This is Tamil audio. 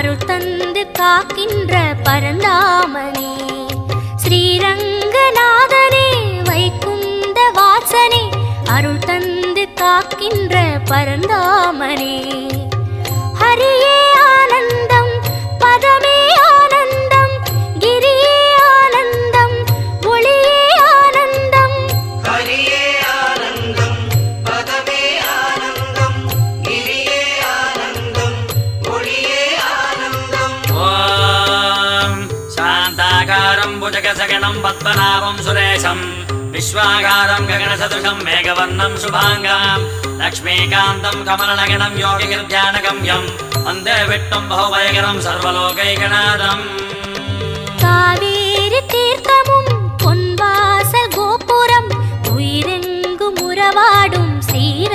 அருள் தந்து காக்கின்ற பரந்தாமனே, ஸ்ரீரங்கநாதனே வைகுந்த வாசனே, அருள் தந்து காக்கின்ற பரந்தாமனே. ஹரியே ஆனந்தம் பதமே ஆனந்தம், கிரியே ஆனந்தம் ஒளியே ஆனந்தம். ஹரியே ஆனந்தம் பதமே ஆனந்தம், கிரியே ஆனந்தம் ஒளியே ஆனந்தம். ஓம் சாந்தாகாரம் புஜகசகணம் பத்மநாபம் சுரேஷம், விஸ்வாகாரம் ககனசதுஷம் மேகவர்ணம் சுபாங்காம், லக்ஷ்மீகாந்தம் கமலநகனம் யோகிகிர்த்யானகம்யம், வந்தே விட்டும் பகுபயகரம் சர்வலோகைகநாதம். காவேரி தீர்த்தமும் பொன்வாசல் கோபுரம், உயிரெங்கும் உறவாடும்